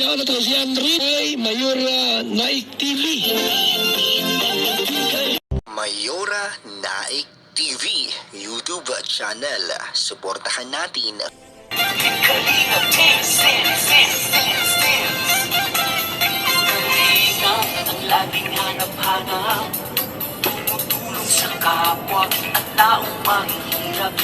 Siya na to si Andre Mayora Naik TV. Mayora Naik TV YouTube channel. Suportahan natin. Kalingap ang laging hanap-hanap, tumutulong sa kapwa at taong mahihirap.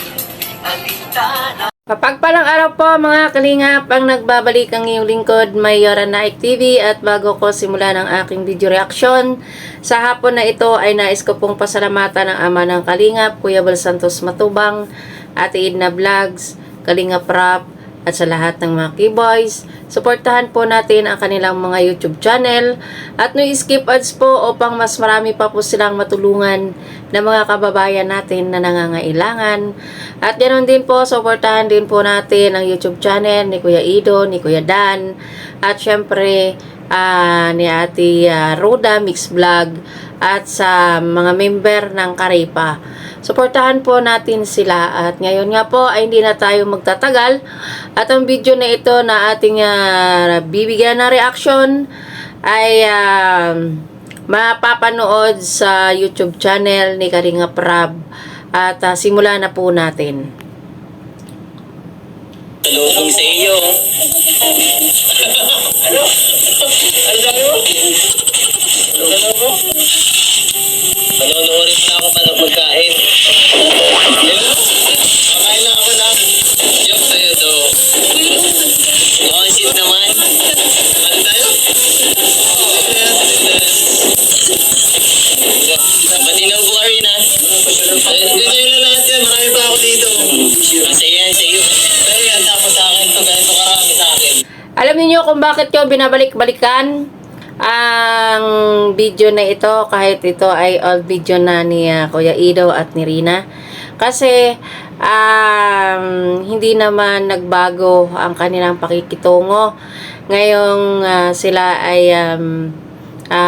Alintana. Mapagpalang araw po mga kalingap, ang nagbabalik ang iyong lingkod, Mayora Naik TV. At bago ko simulan ang aking video reaction sa hapon na ito, ay nais ko pong pasalamatan ang ama ng kalingap, Kuya Bal Santos Matubang, Ate Edna Vlogs, Kalingap Rap, at sa lahat ng mga keyboys. Suportahan po natin ang kanilang mga YouTube channel at no skip ads po upang mas marami pa po silang matulungan ng mga kababayan natin na nangangailangan. At ganoon din po, suportahan din po natin ang YouTube channel ni Kuya Ido, ni Kuya Dan, at syempre ni Ate Roda Mix Vlog, at sa mga member ng Karepa. Suportahan po natin sila. At ngayon nga po ay hindi na tayo magtatagal. At ang video na ito na ating bibigyan na reaction ay mapapanood sa YouTube channel ni Kalingap Rab. At simula na po natin. Salubong sa iyo. Ano? Ano sabi mo? Ano mo? Manonood na ako pa ng pagkain. Kakain lang ako lang. Joke sa'yo to. Consit naman. Ano tayo? Matinaw ko ka rin ha. Dito yung lahat yan. Marami pa ako dito. Sa iyo. Pero yan, tapos sa akin to. Ganito karami sa akin. Alam niyo kung bakit ko binabalik-balikan ang video na ito, kahit ito ay old video na ni Kuya Ido at ni Rina? Kasi hindi naman nagbago ang kanilang pakikitungo. Ngayong sila ay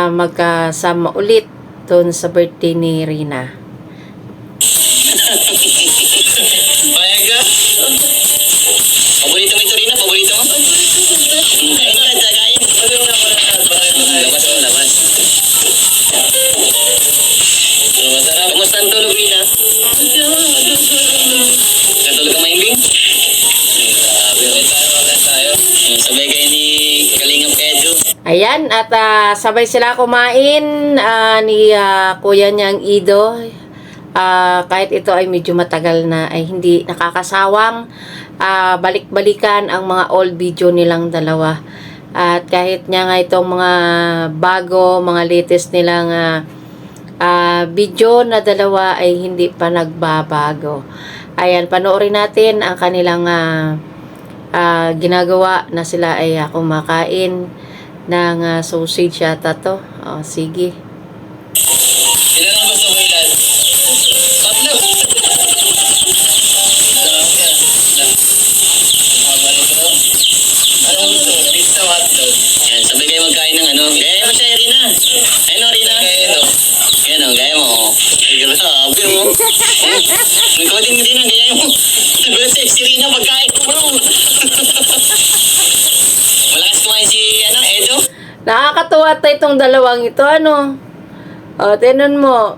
magkasama ulit doon sa birthday ni Rina. Payag ka? Paborito mo ito, Rina? Paborito mo? Kain ka, kain. Labas mo, labas. Masarap. Kamusta ang tulog, Rina? Katulog ka maimbing? Grabe. Tayo. Sabay kayo ni Kalingap Pedro. Ayan, at sabay sila kumain ni kuya niyang Ido. Kahit ito ay medyo matagal na, ay hindi nakakasawang balik-balikan ang mga old video nilang dalawa. At kahit niya nga itong mga bago, mga latest nilang video na dalawa ay hindi pa nagbabago. Ayan, panoorin natin ang kanilang ginagawa na sila ay kumakain ng sausage yata to. Sige. Ilan ang gusto mo, ilan? Tatlo. Anong gusto mo? Pizza o hotdog? Yan, sabay kayo magkain ng ano. Gaya mo siya, Rina. Ayun o, Rina. Gaya o, gaya mo. Grabe mo. Ikaw din, Rina, gaya mo. Nagulat sa'yo si Rina pagkain mo, bro. Malakas kumain si, Edo. Nakakatuwa tayo itong dalawang ito, tinan mo.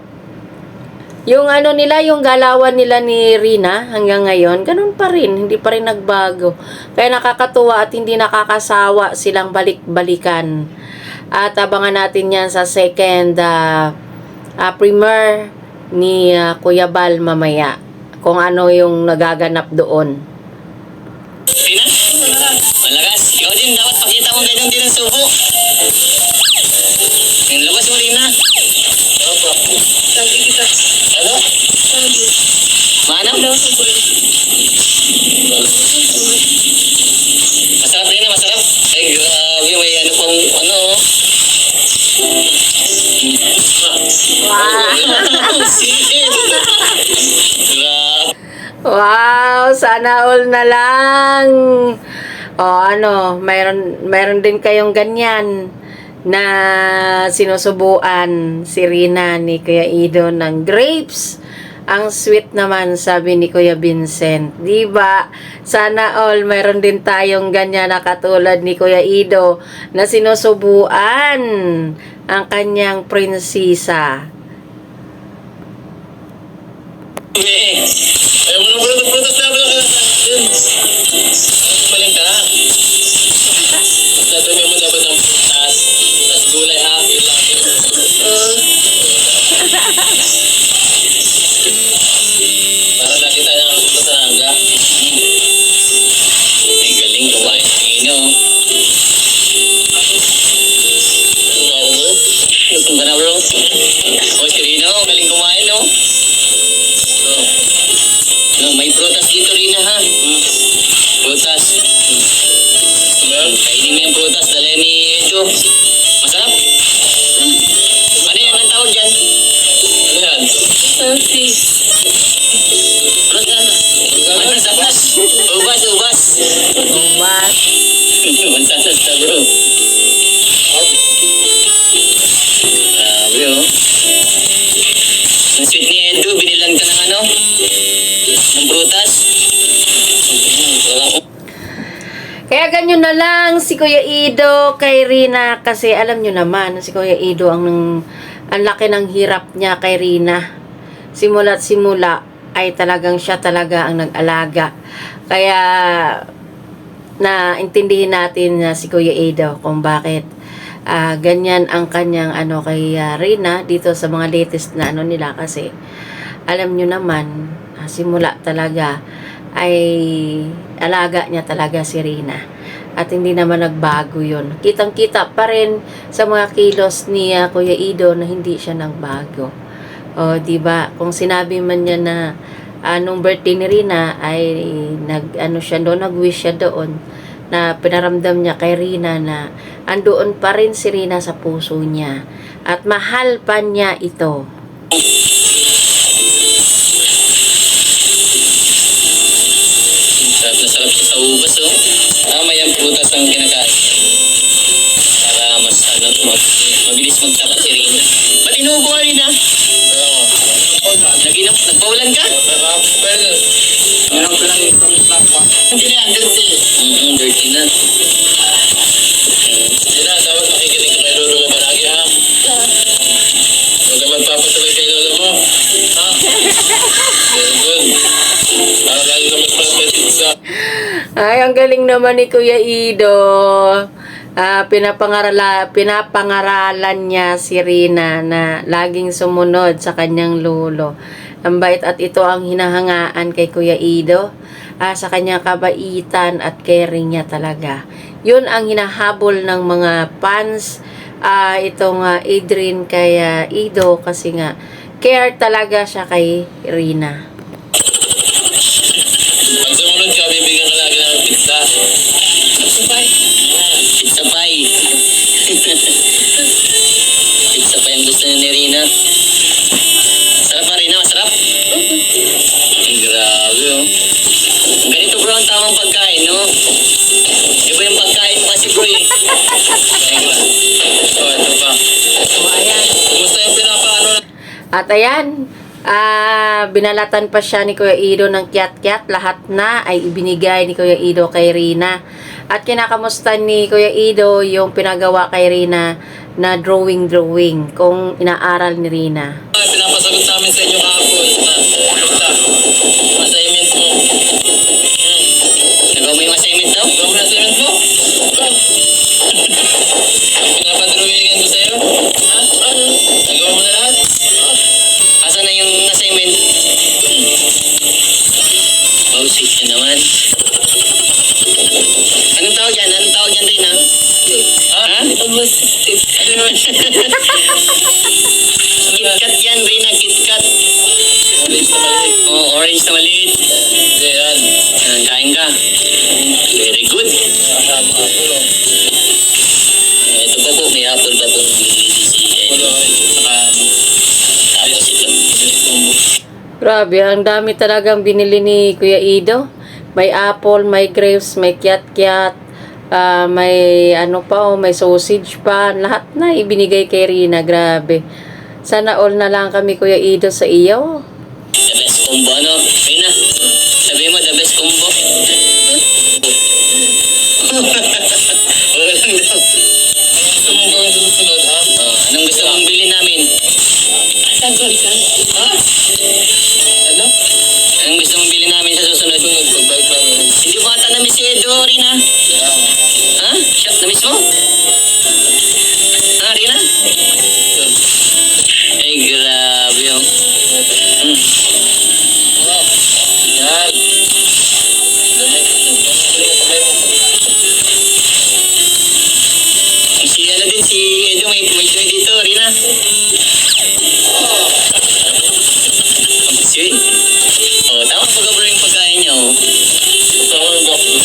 Yung nila, yung galawan nila ni Rina hanggang ngayon, ganun pa rin, hindi pa rin nagbago. Kaya nakakatuwa at hindi nakakasawa silang balik-balikan. At abangan natin yan sa second premiere ni Kuya Bal mamaya, kung ano yung nagaganap doon. Rina? Malakas. Ikaw din, dapat pakita mo ganyan din ang subo. Yung labas mo, Rina. Opo. Sabi kita. Ano? Sabi. Manam? Masarap, Rina, masarap. Ay, grabe, may ano pang, Wow! Sige! Grabe. Wow, sana all na lang. Mayroon din kayong ganyan na sinusubuan si Rina ni Kuya Ido ng grapes Ang sweet naman, sabi ni Kuya Vincent. Diba? Sana all mayroon din tayong ganyan na katulad ni Kuya Ido na sinusubuan ang kanyang prinsesa. Ayaw mo nang prutas na ba? Maling ka. Tatami mo dapat ng prutas. Tapos gulay ha. Yun lang. Para lagi tayo nakapunta sa naga. Ay galing kumain ng ino. Gusto ka na bro? O si Rino, galing kumain no? No, may prutas dito rin ha. Prutas. Kainin mo yung prutas. Dali ni Edo. Masarap? Ano yan? Anong tawag dyan? Ano yan? Prutas na. Mansanas. Ubas. Umas. Mansanas na bro. Grabe oh. Ang sweet ni Edo. Binilan ka ng ano? Ng prutas. Kaya ganyan na lang si Kuya Ido kay Rina kasi alam nyo naman si Kuya Ido ang laki ng hirap niya kay Rina. Simula't simula ay talagang siya talaga ang nag-alaga. Kaya naintindihin natin na si Kuya Ido kung bakit ganyan ang kanyang kay Rina dito sa mga latest na nila kasi alam nyo naman simula talaga ay alaga niya talaga si Rina at hindi naman nagbago yun. Kitang-kita pa rin sa mga kilos ni Kuya Ido na hindi siya nagbago. O diba, kung sinabi man niya na nung birthday ni Rina ay nag-wish siya doon na pinaramdam niya kay Rina na andoon pa rin si Rina sa puso niya at mahal pa niya ito. Sarap siya sa ubas, oh. Tama yung prutas ang kinakain. Para mas, mabilis magtapa si Rina. Ba't inuubo ka, Rina? Nagpaulan ka? Hindi na yan, dirty. Dirty na. Hindi na, dapat makikinig ka kay Lolo mo palagi, ha? Huwag ka magpapasabay kay Lolo mo. Ha? Very good. Para lagi ka magpapasabay sa... Ay, ang galing naman ni Kuya Ido. Pinapangaralan niya si Rina na laging sumunod sa kanyang lolo. Ang bait at ito ang hinahangaan kay Kuya Ido. Sa kanyang kabaitan at caring niya talaga. Yun ang hinahabol ng mga fans itong Adrian kay Ido kasi nga care talaga siya kay Rina. Pag sumunod ka, bibigyan ka lagi ng pizza. Pizza pie. Pizza pie. Pizza pie ang gusto ni Rina. Sarap pa, Rina? Masarap? Ang grabe, oh. Ganito bro ang tamang pagkain, no? Iba yung pagkain mo kasi bro, eh. Ito pa. Ayan. Kumusta yung pinapaano? At ayan, binalatan pa siya ni Kuya Ido ng kiat-kiat. Lahat na ay ibinigay ni Kuya Ido kay Rina. At kinakamusta ni Kuya Ido yung pinagawa kay Rina na drawing kung inaaral ni Rina. Pinapasagot namin sa inyo kahapon. Assignment mo. Nagawa mo yung assignment daw? Nagawa mo yung assignment mo? Pinapadrawingan ko sa'yo? Ha? Nagawa mo na lahat? Asan na yung assignment? Bawsik na naman. Anong tawag yan? Anong tawag yan, Rina? Ha? Ano naman? KitKat yan, Rina. KitKat. Orange na maliit. Oo, orange na maliit. Yan. Kain ka. Very good. Ito pa po, may apple pa pong tapos ito. Grabe, ang dami talagang binili ni Kuya Ido. May apple, may grapes, may kiat-kiat, may may sausage pa. Lahat na ibinigay kay Rina. Grabe. Sana all na lang kami Kuya Ido sa iyo. Ito combo. Ano? Rina, sabihin mo, the best combo. Wala lang daw. Gusto mong gawin susunod, ha? Anong gusto mong bilhin namin? Sagot ka. Ha? Ano? Anong gusto mong bilhin namin sa susunod? Pagbalik namin. Hindi ba ata na-miss si Edo, Rina? Ha? Siya, na-miss mo? Ha, Rina? Ay, grabe oh. Yan. Si ano din, si Edo may joy dito, Rina. Ang busy. Oh, tama pag-abro yung pagkain niya, oh. Tama yung baklo.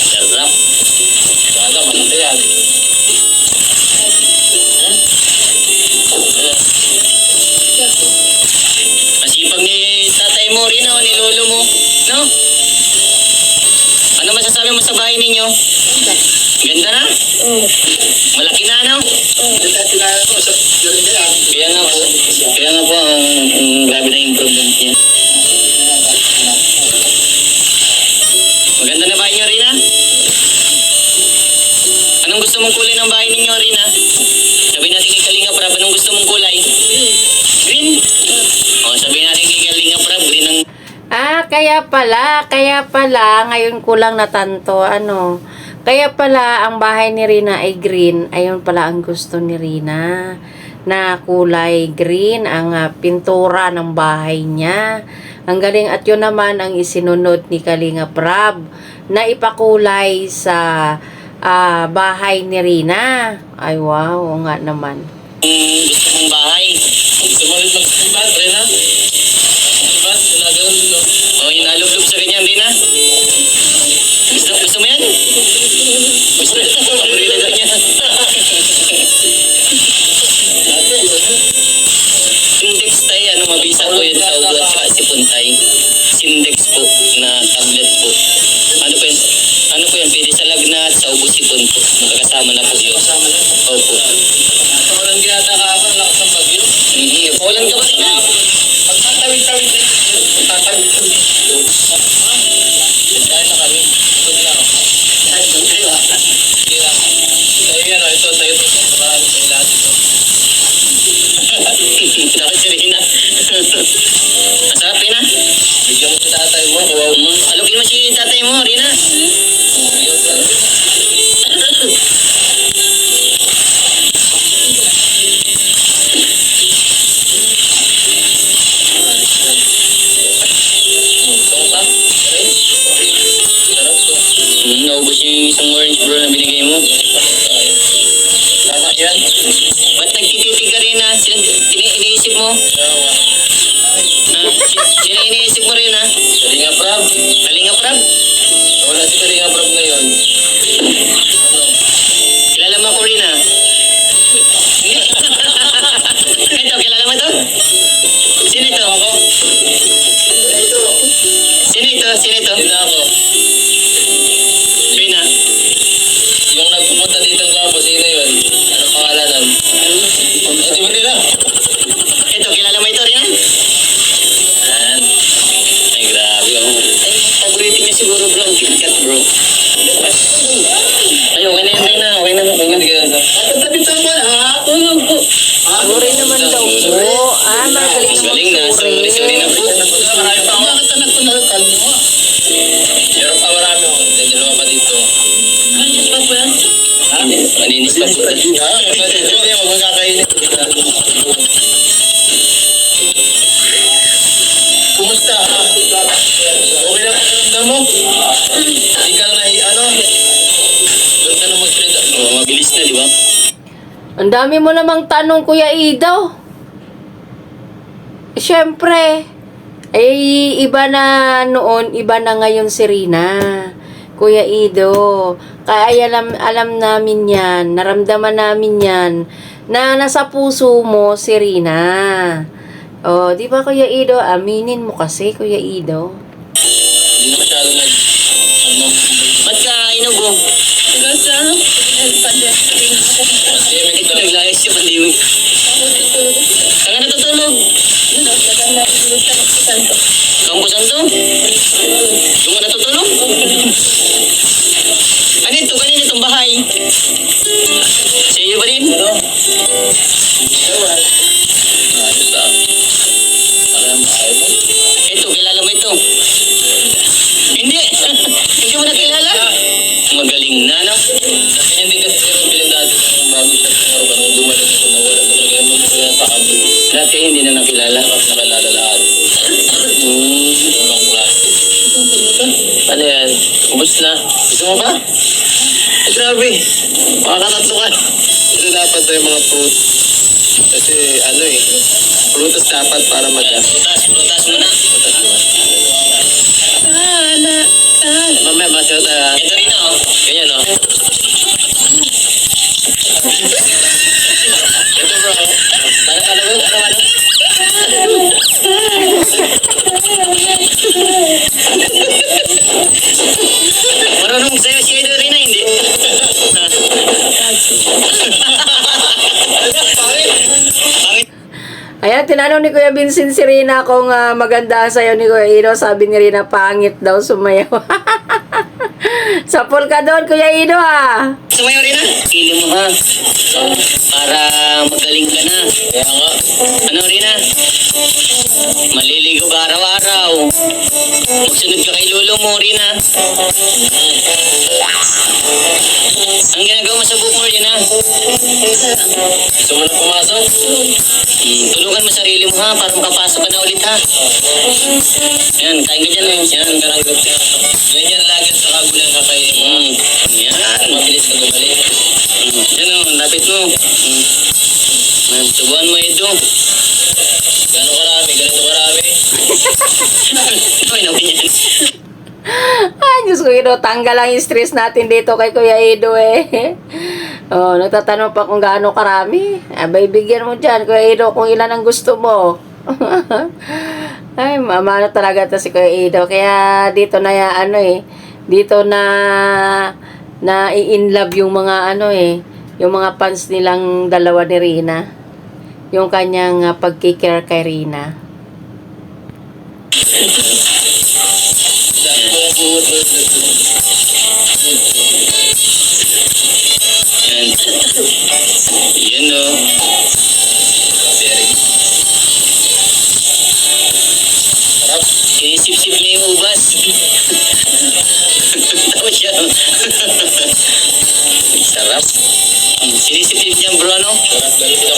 Sarap. Sana, maganda yan. Masipag ni tatay mo rin, oh, ni lolo mo. No? Ano masasabi mo sa bahay ninyo? Ganda na? Malaki na, no? Kaya nga po, ang grabe na improvement niya. Maganda na bahay niyo, Rina? Anong gusto mong kulay ng bahay ninyo, Rina? Sabi natin kay Kalinga Prab, anong gusto mong kulay? Green? O, sabi natin kay Kalinga Prab, green ang... Kaya pala, ngayon ko lang natanto, kaya pala ang bahay ni Rina ay green, ayun pala ang gusto ni Rina, na kulay green, ang pintura ng bahay niya. Ang galing, at yun naman ang isinunod ni Kalinga Prab, na ipakulay sa bahay ni Rina. Ay wow, oo nga naman. Gusto mong bahay. Gusto mo rin mag-simbat, Rina? Simbat, ginagawin dito. O, inalog-log sa ganyan, Rina? Gusto mo yan? Gusto mo? Paborito daw niya. Sindex tayo, mabisa po yun sa ubo at saka sipuntay. Sindex po na tablet po. Ano po yan? Pwede sa lagnat, sa ubo sipon po. Magkakasama na po yun. Opo. Paulan ginata ka ako, lakas ng bagyo. Paulan ka ba na? Pag tatawid-tawid na yun, tatawid-tawid yun. Kaya na kami. Ito na ako. Sige lang. Sa'yo yan, ito. Sa'yo ito. Marami sa lahat ito. Dapat si Rina. Masarap, Rina? Bigyan mo si tatay mo. Alukin mo si tatay mo, Rina. Naubos yung isang orange bro na binigay mo. Tama yan. Ba't nagtititig ka rin ha? Iniisip mo? Sino iniisip mo rin ha? Kalinga Prab. Kalinga Prab? Wala si Kalinga Prab ngayon. Ano? Kilala mo ako rin ha? Ito, kilala mo to? Sino ito? Ako. Sino ito? Sino ito? Sino ako? Rina. Yung nagpupunta dito ng kapo, sino yun? Ano pangalan nun? Ito mo Rina? Ito, kilala mo ito, Rina? Ay, grabe. Ay, paborito niya siguro bro, ang KitKat bro. Ay, okay na yan, Rina. Okay na. Tabi-tabi mo na, tulog po. Suri naman daw po. Magaling na. Sorry na po. Marami pa ako. Bakit anak ko nalatan mo? Meron pa marami mo. Dalawa pa dito. Malinis pa po yan? Ha? Maninis pa po. Ha? Hindi, huwag magkakainin. Kumusta? Okay na pakiramdam mo? Hindi ka na doon ka na mag-street. Mabilis na, di ba? Ang dami mo namang tanong, Kuya Ido. Siyempre, iba na noon, iba na ngayon si Rina. Kuya Ido, kaya alam namin yan, naramdaman namin yan, na nasa puso mo si Rina. O, di ba Kuya Ido? Aminin mo kasi, Kuya Ido. Hindi na masyado ba't ka inubo? Kasi ano? Kasi may naglayas siya, pandiwing. Sa iyo ba rin? Ano? Ewan. Ayos ah. Parang ayaw mo. Ito, kilala mo ito? Hindi! Hindi mo na kilala? Magaling na, no? Ganyan din kasi si Robin dati nung bago siya siguro nung gumaling ako na wala talaga yung mga sa amin. Dati hindi na nakilala. Tapos nakalala lahat. Ibang klase. Ano yan? Ubus na. Gusto mo ba? Ay, grabe. Makakatatlo ka. Ito dapat na yung mga fruit. Kasi ano eh, prutas dapat para Prutas mo na. Mamaya masya tayo. Ito rin, oh. Ganyan oh. Ito bro. Marunong sa'yo si Edo rin na, hindi? Ayan, tinanong ni Kuya Vincent si Rina kung maganda ang sayo ni Kuya Ido. Sabi ni Rina, pangit daw sumayaw. Sapol ka doon, Kuya Ido, ah. Sumayaw rin na. Kili mo, ha? Para magaling ka na. Kaya nga. Ano rin na? Maliligo ka araw-araw. Magsunod ka kay lolo mo rin, ha? Ang ginagawa mo sa buhok mo rin, ha? Gusto mo na pumasok? Tulungan mo sarili mo, ha? Para makapasok ka na ulit, ha? Yan, kain ka dyan, eh. Yan, karanggot ka. Ganyan lagi sa kagulang ka kayo. Yan. Mabilis ka bumalik. Yan, oh. Lapit mo. Yan, subuhan mo ito. Gano'ng karami? Ganito karami? Ay, naman yan. Ay, Diyos ko, Ido, tanggal lang yung stress natin dito kay Kuya Ido, eh. Oh, nagtatanong pa kung gaano karami. Abay, bigyan mo dyan, Kuya Ido, kung ilan ang gusto mo. Ay, mama na talaga to si Kuya Ido. Kaya dito na dito na i-in love yung mga yung mga fans nilang dalawa ni Rina. Yung kanyang pagkikare kay Rina. Yan. Yan, oh. Sinisip-sip niya yung ubas. Tapos siya. Sarap. Sinisip-sip niya, bro, ano? Sarap. Ganito